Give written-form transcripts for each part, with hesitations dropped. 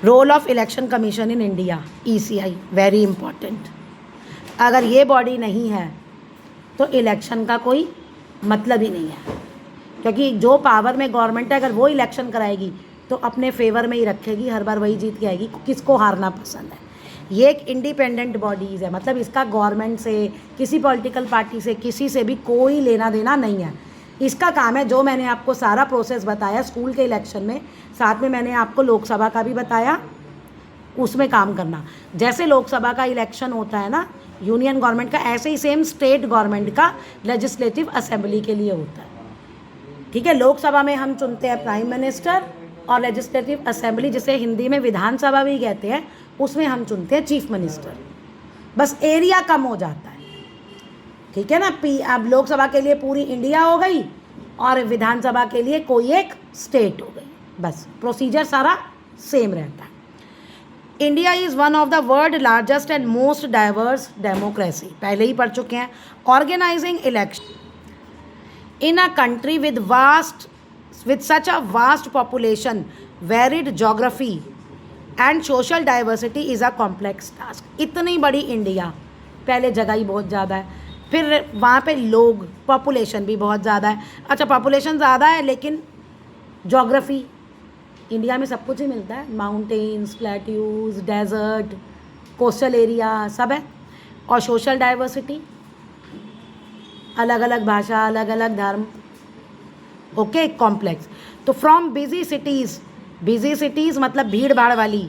Role of election commission in India, ECI, very important. अगर ये body नहीं है तो इलेक्शन का कोई मतलब ही नहीं है, क्योंकि जो पावर में गवर्नमेंट है अगर वो इलेक्शन कराएगी तो अपने फेवर में ही रखेगी, हर बार वही जीत के आएगी, किसको हारना पसंद है। ये एक इंडिपेंडेंट बॉडीज़ है, मतलब इसका गवर्नमेंट से, किसी पॉलिटिकल पार्टी से, किसी से भी कोई लेना देना नहीं है। इसका काम है, जो मैंने आपको सारा प्रोसेस बताया स्कूल के इलेक्शन में, साथ में मैंने आपको लोकसभा का भी बताया, उसमें काम करना। जैसे लोकसभा का इलेक्शन होता है ना यूनियन गवर्नमेंट का, ऐसे ही सेम स्टेट गवर्नमेंट का लेजिस्लेटिव असेंबली के लिए होता है। ठीक है, लोकसभा में हम चुनते हैं प्राइम मिनिस्टर, और लेजिस्लेटिव असेंबली जिसे हिंदी में विधानसभा भी कहते हैं, उसमें हम चुनते हैं चीफ मिनिस्टर। बस एरिया कम हो जाता है, ठीक है ना। अब लोकसभा के लिए पूरी इंडिया हो गई और विधानसभा के लिए कोई एक स्टेट हो गई, बस प्रोसीजर सारा सेम रहता है। India is one of the world largest and most diverse democracy, पहले ही पढ़ चुके हैं। Organizing election in a country with such a vast population, varied geography and social diversity is a complex task। इतनी बड़ी India, पहले जगह ही बहुत ज़्यादा है, फिर वहाँ पे लोग, पॉपुलेशन भी बहुत ज़्यादा है। अच्छा, पॉपुलेशन ज़्यादा है लेकिन जोग्राफ़ी, इंडिया में सब कुछ ही मिलता है, mountains, plateaus, desert, coastal area सब है। और सोशल डाइवर्सिटी, अलग अलग भाषा, अलग अलग धर्म, ओके, कॉम्प्लेक्स। तो फ्रॉम बिजी सिटीज़ मतलब भीड़ भाड़ वाली,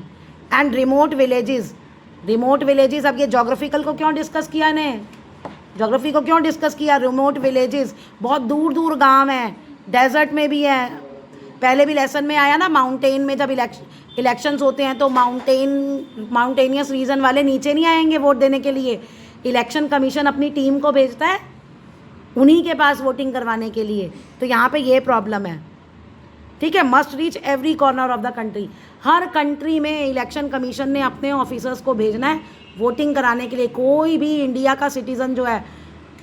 एंड रिमोट विलेजेस। अब ये जोग्राफिकल को क्यों डिस्कस किया ने, जोग्राफी को क्यों डिस्कस किया? रिमोट विलेजेस, बहुत दूर दूर गांव हैं, डेजर्ट में भी है। पहले भी लेसन में आया ना, माउंटेन में जब इलेक्शंस होते हैं तो माउंटेनियस रीजन वाले नीचे नहीं आएंगे वोट देने के लिए। इलेक्शन कमीशन अपनी टीम को भेजता है उन्हीं के पास वोटिंग करवाने के लिए। तो यहाँ पे ये प्रॉब्लम है, ठीक है। Must reach every corner of the country, her country में इलेक्शन कमीशन ने अपने ऑफिसर्स को भेजना है वोटिंग कराने के लिए। कोई भी इंडिया का सिटीज़न जो है,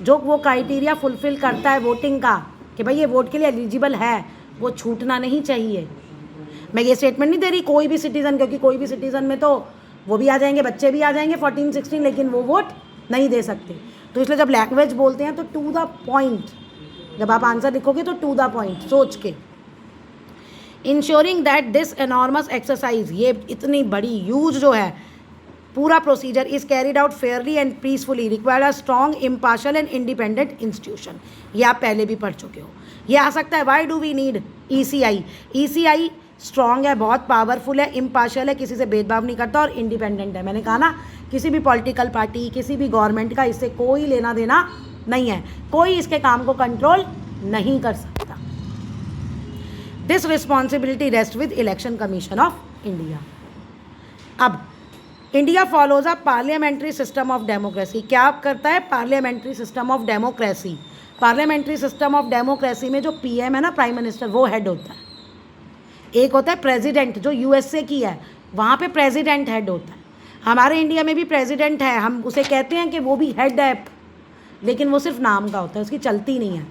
जो वो क्राइटेरिया फुलफ़िल करता है वोटिंग का कि भाई ये वोट के लिए एलिजिबल है, वो छूटना नहीं चाहिए। मैं ये स्टेटमेंट नहीं दे रही कोई भी सिटीज़न, क्योंकि कोई भी सिटीज़न में तो वो भी आ जाएंगे, बच्चे भी आ जाएंगे 14-16, लेकिन वो वोट नहीं दे सकते। तो इसलिए जब लैंग्वेज बोलते हैं तो टू द पॉइंट, जब आप आंसर लिखोगे तो टू द पॉइंट सोच के। Ensuring that this enormous exercise, ये इतनी बड़ी यूज जो है पूरा procedure, is carried out Fairlie and peacefully, required a strong, impartial and independent institution. ये आप पहले भी पढ़ चुके हो। ये आ सकता है, why do we need ECI? ECI strong है, बहुत पावरफुल है, इम्पार्शियल है, किसी से भेदभाव नहीं करता, और इंडिपेंडेंट है। मैंने कहा ना, किसी भी पॉलिटिकल पार्टी, किसी भी गवर्नमेंट का इससे कोई लेना देना नहीं है, कोई इसके काम को कंट्रोल नहीं कर सकता। This responsibility rest with election commission of India. अब India follows a parliamentary system of democracy. क्या करता है? Parliamentary system of democracy. Parliamentary system of democracy में जो PM है ना, प्राइम मिनिस्टर, वो हेड होता है। एक होता है प्रेसिडेंट, जो USA की है, वहाँ पे प्रेसिडेंट हेड होता है। हमारे इंडिया में भी प्रेसिडेंट है, हम उसे कहते हैं कि वो भी हेड है, लेकिन वो सिर्फ नाम का होता है, उसकी चलती नहीं है।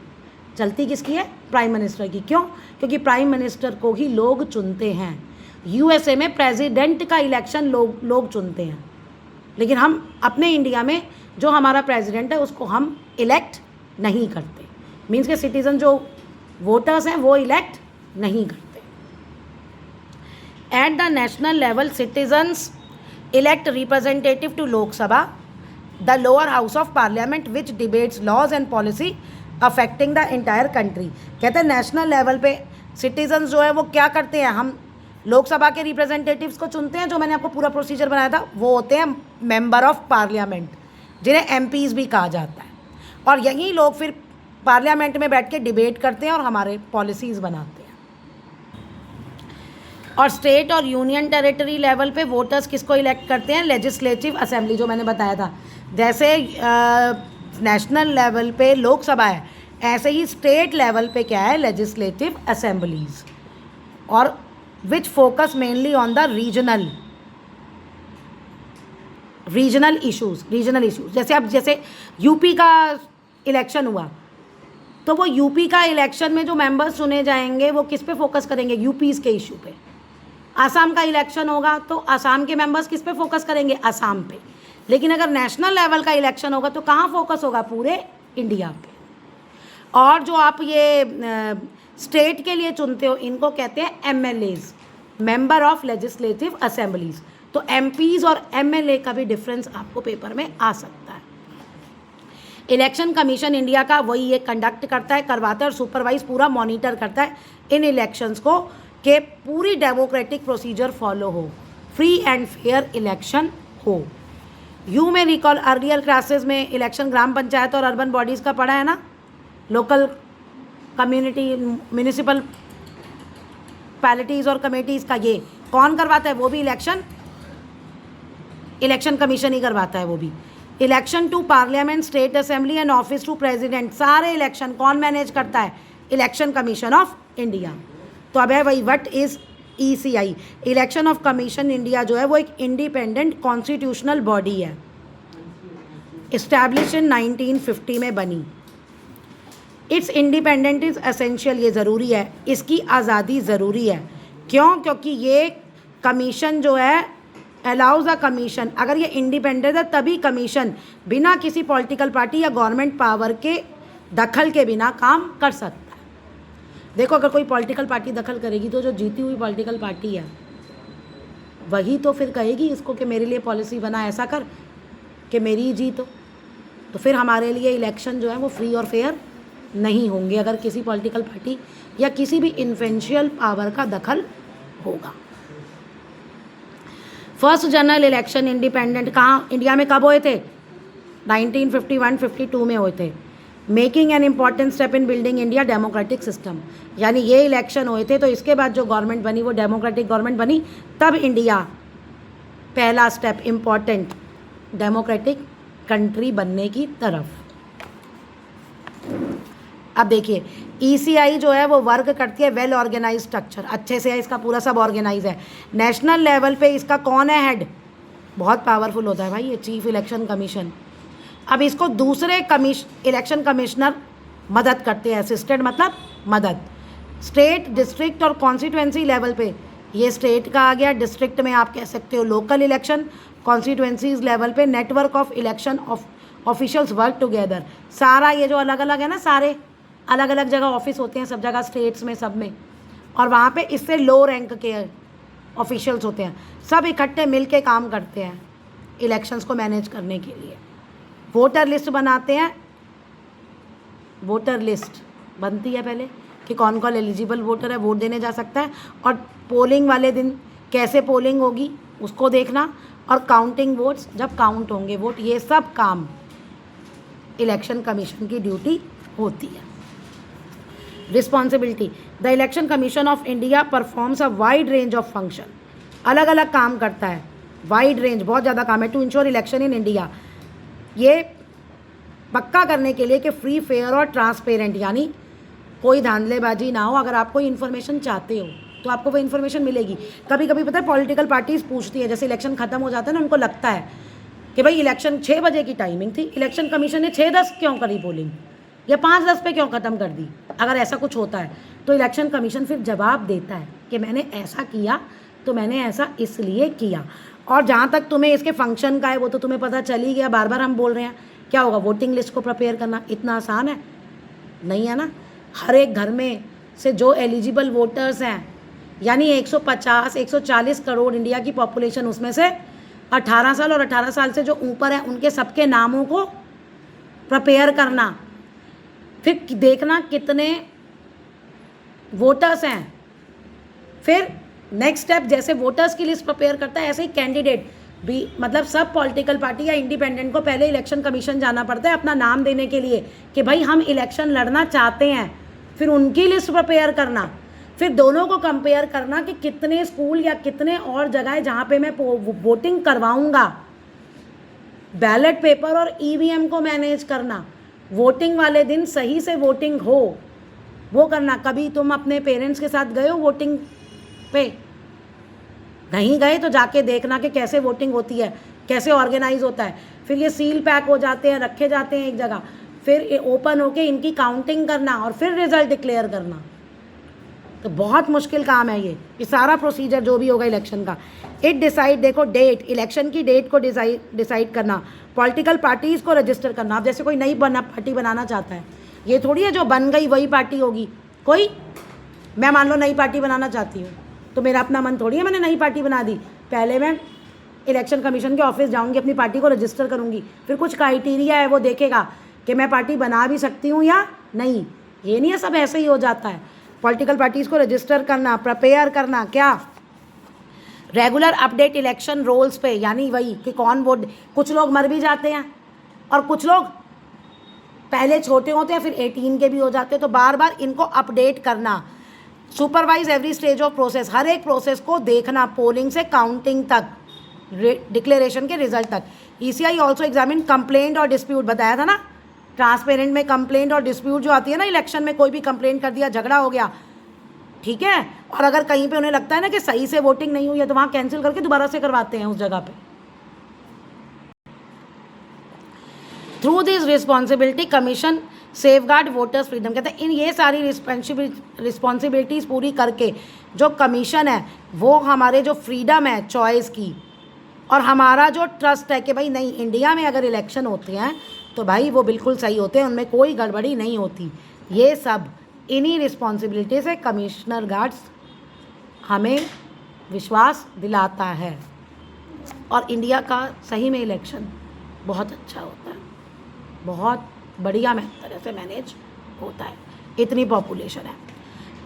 चलती किसकी है? प्राइम मिनिस्टर की। क्यों? क्योंकि प्राइम मिनिस्टर को ही लोग चुनते हैं। USA में प्रेसिडेंट का इलेक्शन लोग चुनते हैं, लेकिन हम अपने इंडिया में जो हमारा प्रेसिडेंट है उसको हम इलेक्ट नहीं करते। मीन्स के सिटीज़न जो वोटर्स हैं वो इलेक्ट नहीं करते। At the national level citizens elect representative to Lok Sabha, the lower house of parliament, which debates laws and policy affecting the entire country। कहते हैं नेशनल लेवल पे सिटीजन्स जो है वो क्या करते हैं, हम लोकसभा के रिप्रेजेंटेटिव्स को चुनते हैं, जो मैंने आपको पूरा प्रोसीजर बनाया था, वो होते हैं मेंबर ऑफ पार्लियामेंट, जिन्हें MPs भी कहा जाता है। और यही लोग फिर पार्लियामेंट में बैठ के डिबेट करते हैं और हमारे पॉलिसीज़ बनाते हैं। और स्टेट और यूनियन टेरिटरी लेवल पे वोटर्स किसको इलेक्ट करते हैं? लेजिस्लेटिव असेंबली, जो मैंने बताया था। जैसे नेशनल लेवल पे लोकसभा है, ऐसे ही स्टेट लेवल पे क्या है? लेजिस्लेटिव असेंबलीज, और which focus mainly on the regional issues. जैसे यूपी का इलेक्शन हुआ, तो वो यूपी का इलेक्शन में जो मेंबर्स चुने जाएंगे वो किस पे फोकस करेंगे? यूपीज़ के इशू पे। आसाम का इलेक्शन होगा तो आसाम के मेंबर्स किस पे फोकस करेंगे? आसाम पे। लेकिन अगर नेशनल लेवल का इलेक्शन होगा तो कहाँ फोकस होगा? पूरे इंडिया पे। और जो आप ये स्टेट के लिए चुनते हो इनको कहते हैं MLAs, member of legislative assemblies. तो एमपीज और एमएलए का भी डिफरेंस आपको पेपर में आ सकता है। इलेक्शन कमीशन इंडिया का वही ये कंडक्ट करता है, करवाता है और सुपरवाइज पूरा मॉनिटर करता है इन इलेक्शंस को कि पूरी डेमोक्रेटिक प्रोसीजर फॉलो हो, फ्री एंड फेयर इलेक्शन हो। यू में रिकॉल अर्लियर क्लासेस में इलेक्शन ग्राम पंचायत और अर्बन बॉडीज़ का पढ़ा है ना, लोकल कम्युनिटी म्यूनिसिपल पैलिटीज़ और कमेटीज़ का। ये कौन करवाता है? वो भी इलेक्शन कमीशन ही करवाता है वो भी। Election to parliament, state assembly and office to president, सारे इलेक्शन कौन मैनेज करता है? Election commission of India. तो अब है वही what is ECI। Election of commission India जो है वो एक इंडिपेंडेंट कॉन्स्टिट्यूशनल बॉडी है, इस्टेब्लिश इन 1950 में बनी। इट्स इंडिपेंडेंट इज़ एसेंशियल, ये ज़रूरी है, इसकी आज़ादी ज़रूरी है। क्यों? क्योंकि ये कमीशन जो है अलाउज अ कमीशन, अगर ये इंडिपेंडेंट है तभी कमीशन बिना किसी पॉलिटिकल पार्टी या गवर्नमेंट पावर के दखल के बिना काम कर सकता है। देखो अगर कोई पॉलिटिकल पार्टी दखल करेगी तो जो जीती हुई पॉलिटिकल पार्टी है वही तो फिर कहेगी इसको कि मेरे लिए पॉलिसी बना, ऐसा कर कि मेरी ही जीत हो। तो फिर हमारे लिए इलेक्शन जो है वो फ्री और फेयर नहीं होंगे अगर किसी पॉलिटिकल पार्टी या किसी भी इन्फ्लुएंशियल पावर का दखल होगा। फर्स्ट जनरल इलेक्शन इंडिपेंडेंट कहाँ इंडिया में कब हुए थे? 1951-52 में हुए थे। Making an important step in building India democratic system, यानी ये इलेक्शन हुए थे तो इसके बाद जो गवर्नमेंट बनी वो डेमोक्रेटिक गवर्नमेंट बनी, तब इंडिया पहला स्टेप इम्पॉर्टेंट डेमोक्रेटिक कंट्री बनने की तरफ। अब देखिए ECI जो है वो वर्क करती है वेल ऑर्गेनाइज स्ट्रक्चर, अच्छे से है, इसका पूरा सब ऑर्गेनाइज है। नेशनल लेवल पे इसका कौन है हेड? बहुत पावरफुल होता है भाई ये चीफ इलेक्शन कमीशन। अब इसको दूसरे इलेक्शन कमिश्नर मदद करते हैं, असिस्टेंट मतलब मदद। स्टेट, डिस्ट्रिक्ट और कॉन्स्टिट्यूएंसी लेवल पे, ये स्टेट का आ गया, डिस्ट्रिक्ट में आप कह सकते हो लोकल इलेक्शन, कॉन्स्टिट्यूएंसीज लेवल पे network of election officials work together. सारा ये जो अलग अलग है ना, सारे अलग अलग जगह ऑफिस होते हैं सब जगह, स्टेट्स में सब में, और वहाँ पे इससे लो रैंक के ऑफिशियल्स होते हैं, सब इकट्ठे मिल के काम करते हैं इलेक्शंस को मैनेज करने के लिए। वोटर लिस्ट बनाते हैं, वोटर लिस्ट बनती है पहले कि कौन कौन एलिजिबल वोटर है, वोट देने जा सकता है, और पोलिंग वाले दिन कैसे पोलिंग होगी उसको देखना, और काउंटिंग वोट्स जब काउंट होंगे वोट, ये सब काम इलेक्शन कमीशन की ड्यूटी होती है। Responsibility, the election commission of India performs a wide range of function, अलग अलग काम करता है, वाइड रेंज बहुत ज़्यादा काम है। To ensure election in India, ये पक्का करने के लिए कि फ्री फेयर और ट्रांसपेरेंट, यानी कोई धांधलेबाजी ना हो। अगर आप कोई इन्फॉर्मेशन चाहते हो तो आपको वो इन्फॉर्मेशन मिलेगी। कभी कभी पता है पॉलिटिकल पार्टीज पूछती है, जैसे इलेक्शन ख़त्म हो जाता है ना, उनको लगता है कि भाई इलेक्शन 6 बजे की टाइमिंग थी, इलेक्शन कमीशन ने 6:10 क्यों करी पोलिंग, या 5:10 पे क्यों ख़त्म कर दी। अगर ऐसा कुछ होता है तो इलेक्शन कमीशन फिर जवाब देता है कि मैंने ऐसा किया तो मैंने ऐसा इसलिए किया। और जहाँ तक तुम्हें इसके फंक्शन का है वो तो तुम्हें पता चल ही गया, बार बार हम बोल रहे हैं। क्या होगा? वोटिंग लिस्ट को प्रिपेयर करना इतना आसान है नहीं है ना। हर एक घर में से जो एलिजिबल वोटर्स हैं, यानी 150-140 करोड़ इंडिया की पॉपुलेशन, उसमें से 18 साल और 18 साल से जो ऊपर है उनके सबके नामों को प्रिपेयर करना, फिर देखना कितने वोटर्स हैं, फिर नेक्स्ट स्टेप जैसे वोटर्स की लिस्ट प्रिपेयर करता है ऐसे ही कैंडिडेट भी, मतलब सब पॉलिटिकल पार्टी या इंडिपेंडेंट को पहले इलेक्शन कमीशन जाना पड़ता है अपना नाम देने के लिए कि भाई हम इलेक्शन लड़ना चाहते हैं, फिर उनकी लिस्ट प्रिपेयर करना, फिर दोनों को कंपेयर करना कि कितने स्कूल या कितने और जगह जहाँ पे मैं वोटिंग करवाऊँगा, बैलेट पेपर और EVM को मैनेज करना, वोटिंग वाले दिन सही से वोटिंग हो वो करना। कभी तुम अपने पेरेंट्स के साथ गए हो वोटिंग पे? नहीं गए तो जाके देखना कि कैसे वोटिंग होती है, कैसे ऑर्गेनाइज होता है। फिर ये सील पैक हो जाते हैं, रखे जाते हैं एक जगह, फिर ओपन होके इनकी काउंटिंग करना और फिर रिजल्ट डिक्लेयर करना। तो बहुत मुश्किल काम है ये सारा प्रोसीजर जो भी होगा इलेक्शन का। इट डिसाइड, देखो डेट, इलेक्शन की डेट को डिसाइड करना, पॉलिटिकल पार्टीज़ को रजिस्टर करना। अब जैसे कोई नई पार्टी बनाना चाहता है, ये थोड़ी है जो बन गई वही पार्टी होगी। कोई, मैं मान लो नई पार्टी बनाना चाहती हूँ तो मेरा अपना मन थोड़ी है मैंने नई पार्टी बना दी। पहले मैं इलेक्शन कमीशन के ऑफिस जाऊँगी, अपनी पार्टी को रजिस्टर करूँगी, फिर कुछ क्राइटेरिया है वो देखेगा कि मैं पार्टी बना भी सकती हूँ या नहीं। ये नहीं है सब ऐसे ही हो जाता है। पॉलिटिकल पार्टीज़ को रजिस्टर करना, प्रिपेयर करना, क्या रेगुलर अपडेट इलेक्शन रोल्स पे, यानी वही कि कौन वोट। कुछ लोग मर भी जाते हैं और कुछ लोग पहले छोटे होते हैं फिर 18 के भी हो जाते हैं, तो बार बार इनको अपडेट करना। Supervise every stage of process, हर एक प्रोसेस को देखना, पोलिंग से काउंटिंग तक, डिक्लेरेशन के रिजल्ट तक। ECI ऑल्सो एग्जामिन कंप्लेंट और डिस्प्यूट, बताया था ना ट्रांसपेरेंट में कंप्लेंट और डिस्प्यूट जो आती है ना इलेक्शन में, कोई भी कंप्लेंट कर दिया, झगड़ा हो गया, ठीक है, और अगर कहीं पे उन्हें लगता है ना कि सही से वोटिंग नहीं हुई है तो वहाँ कैंसिल करके दोबारा से करवाते हैं उस जगह पे। Through this responsibility commission safeguard voters freedom, कहते हैं इन ये सारी रिस्पॉन्सिबिलिटीज़ पूरी करके जो कमीशन है वो हमारे जो फ्रीडम है चॉइस की और हमारा जो ट्रस्ट है कि भाई नहीं इंडिया में अगर इलेक्शन होते हैं तो भाई वो बिल्कुल सही होते हैं, उनमें कोई गड़बड़ी नहीं होती, ये सब इन्हीं रिस्पॉन्सिबिलिटी से कमिश्नर गार्ड्स हमें विश्वास दिलाता है। और इंडिया का सही में इलेक्शन बहुत अच्छा होता है, बहुत बढ़िया तरह से मैनेज होता है, इतनी पॉपुलेशन है।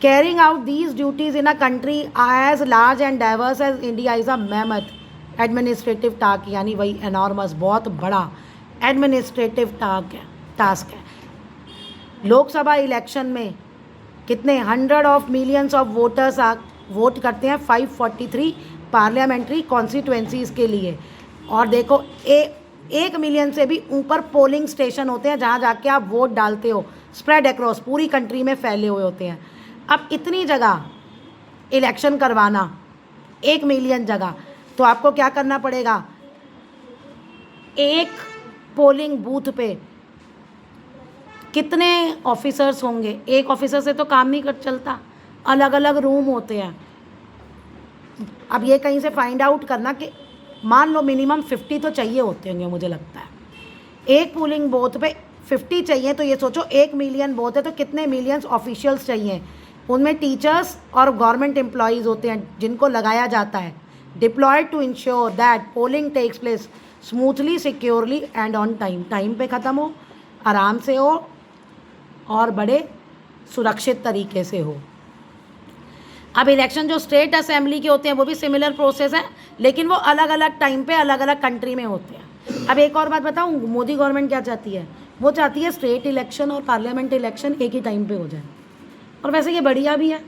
Carrying out these duties in a country as large and diverse as India is a mammoth administrative task, यानी वही एनॉर्मस, बहुत बड़ा एडमिनिस्ट्रेटिव टास्क है। लोकसभा इलेक्शन में कितने 100 of millions of voters vote करते हैं 543 पार्लियामेंट्री कॉन्स्टिट्यूएंसीज़ के लिए। और देखो 1 मिलियन से भी ऊपर पोलिंग स्टेशन होते हैं जहाँ जाके आप वोट डालते हो, स्प्रेड अक्रॉस पूरी कंट्री में फैले हुए होते हैं। अब इतनी जगह इलेक्शन करवाना, 1 मिलियन जगह, तो आपको क्या करना पड़ेगा, एक पोलिंग बूथ पे कितने ऑफिसर्स होंगे, एक ऑफिसर से तो काम नहीं कर चलता, अलग अलग रूम होते हैं। अब ये कहीं से फाइंड आउट करना कि मान लो मिनिमम 50 तो चाहिए होते होंगे, मुझे लगता है एक पोलिंग बूथ पे 50 चाहिए, तो ये सोचो 1 मिलियन बूथ है तो कितने मिलियंस ऑफिशियल्स चाहिए। उनमें टीचर्स और गवर्नमेंट एम्प्लॉयज़ होते हैं जिनको लगाया जाता है, deployed to ensure that polling takes place smoothly, securely and on time, time पे ख़त्म हो, आराम से हो और बड़े सुरक्षित तरीके से हो। अब इलेक्शन जो स्टेट असेंबली के होते हैं वो भी सिमिलर प्रोसेस है, लेकिन वो अलग अलग टाइम पे अलग अलग कंट्री में होते हैं। अब एक और बात बताऊँ, मोदी गवर्नमेंट क्या चाहती है, वो चाहती है स्टेट इलेक्शन और पार्लियामेंट इलेक्शन एक ही टाइम पे हो जाए। और वैसे ये बढ़िया भी है,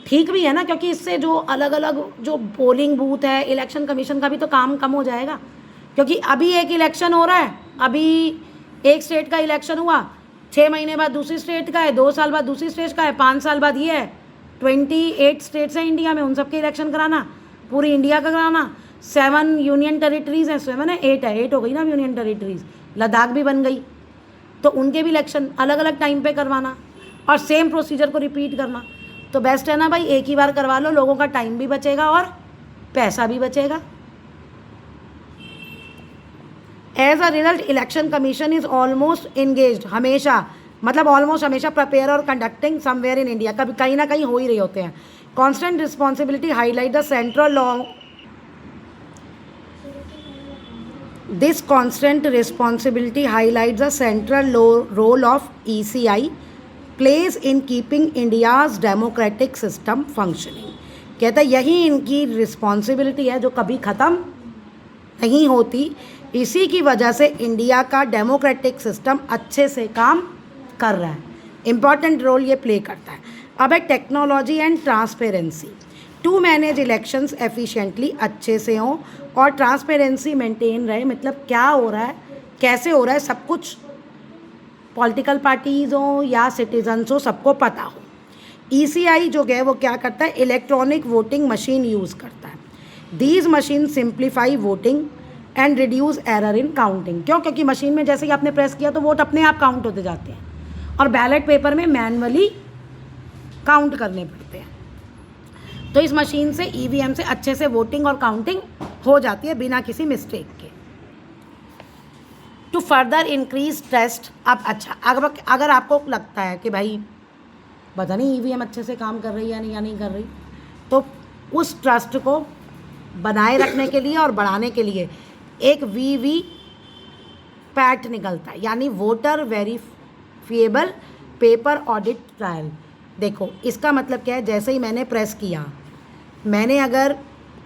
ठीक भी है ना, क्योंकि इससे जो अलग अलग जो पोलिंग बूथ है, इलेक्शन कमीशन का भी तो काम कम हो जाएगा। क्योंकि अभी एक इलेक्शन हो रहा है, अभी एक स्टेट का इलेक्शन हुआ, 6 महीने बाद दूसरी स्टेट का है, 2 साल बाद दूसरी स्टेट का है, 5 साल बाद ये है। 28 स्टेट्स हैं इंडिया में, उन सबके इलेक्शन कराना, पूरी इंडिया का कराना। 7 यूनियन टेरिटरीज़ हैं, 7 है 8 है, 8 हो गई ना यूनियन टेरिटरीज़, लद्दाख भी बन गई, तो उनके भी इलेक्शन अलग अलग टाइम पे करवाना और सेम प्रोसीजर को रिपीट करना। तो बेस्ट है ना भाई, एक ही बार करवा लो, लोगों का टाइम भी बचेगा और पैसा भी बचेगा। As a result election commission is almost engaged, हमेशा मतलब ऑलमोस्ट हमेशा प्रिपेयर और कंडक्टिंग समवेयर इन इंडिया, कभी कहीं ना कहीं हो ही रहे होते हैं। Constant responsibility highlight the central law, this constant responsibility highlight the central role of ECI place in keeping India's democratic system functioning. कहता है यही इनकी रिस्पॉन्सिबिलिटी है जो कभी ख़त्म नहीं होती, इसी की वजह से इंडिया का डेमोक्रेटिक सिस्टम अच्छे से काम कर रहा है, इम्पॉर्टेंट रोल ये प्ले करता है। अब है technology and transparency to manage elections efficiently, अच्छे से हों और ट्रांसपेरेंसी मेंटेन रहे, मतलब क्या हो रहा है, कैसे हो रहा है, सब कुछ पॉलिटिकल पार्टीज़ हो या सिटीजन्स हो सबको पता हो। ECI जो है वो क्या करता है, इलेक्ट्रॉनिक वोटिंग मशीन यूज़ करता है। These machine simplify voting and reduce error in counting. क्यों? क्योंकि मशीन में जैसे ही आपने प्रेस किया तो वोट अपने आप काउंट होते जाते हैं और बैलेट पेपर में मैनुअली काउंट करने पड़ते हैं। तो इस मशीन से ईवीएम से अच्छे से वोटिंग और काउंटिंग हो जाती है बिना किसी मिस्टेक के। टू फर्दर इंक्रीज ट्रस्ट, अब अच्छा अगर आपको लगता है कि भाई पता नहीं ईवीएम अच्छे से काम कर रही है या नहीं कर रही, तो उस ट्रस्ट को बनाए रखने के लिए और बढ़ाने के लिए एक वीवी पैट निकलता है, यानी voter verifiable paper audit trial. देखो इसका मतलब क्या है, जैसे ही मैंने प्रेस किया, मैंने अगर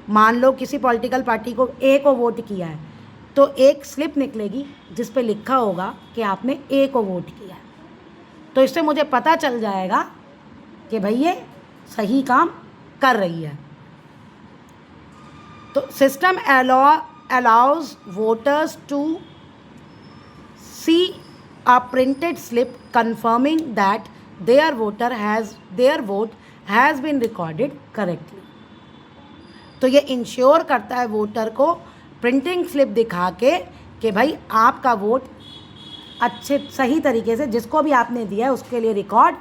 मान लो किसी पॉलिटिकल पार्टी को ए को वोट किया है, तो एक स्लिप निकलेगी जिस पे लिखा होगा कि आपने ए को वोट किया है। तो इससे मुझे पता चल जाएगा कि भाई ये सही काम कर रही है। तो system allows voters to see a printed slip confirming that their vote has been recorded correctly। तो ये इंश्योर करता है वोटर को प्रिंटिंग स्लिप दिखा के कि भाई आपका वोट अच्छे सही तरीके से जिसको भी आपने दिया है उसके लिए रिकॉर्ड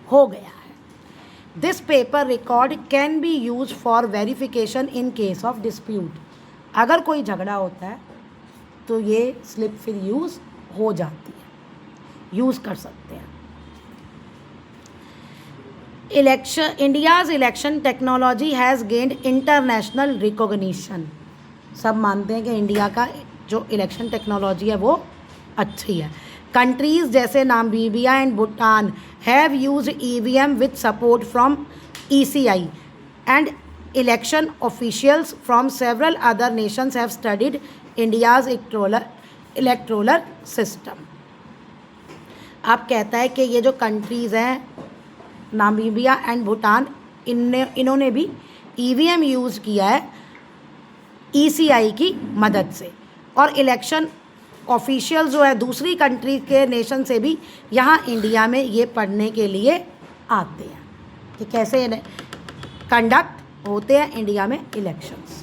हो गया है। This paper record can be use for verification in case of dispute. अगर कोई झगड़ा होता है तो ये स्लिप फिर यूज़ हो जाती है, यूज़ कर सकते हैं। India's election technology has gained international recognition. सब मानते हैं कि इंडिया का जो इलेक्शन टेक्नोलॉजी है वो अच्छी है। कंट्रीज़ जैसे Namibia and Bhutan have used EVM with support from ECI and election officials from several other Nations have studied India's electoral system. अब कहता है कि ये जो कंट्रीज़ हैं नामीबिया एंड भूटान, इन्होंने भी ईवीएम यूज़ किया है ECI की मदद से, और इलेक्शन ऑफिशियल जो है दूसरी कंट्री के नेशन से भी यहाँ इंडिया में ये पढ़ने के लिए आते हैं कि कैसे कंडक्ट होते हैं इंडिया में इलेक्शंस।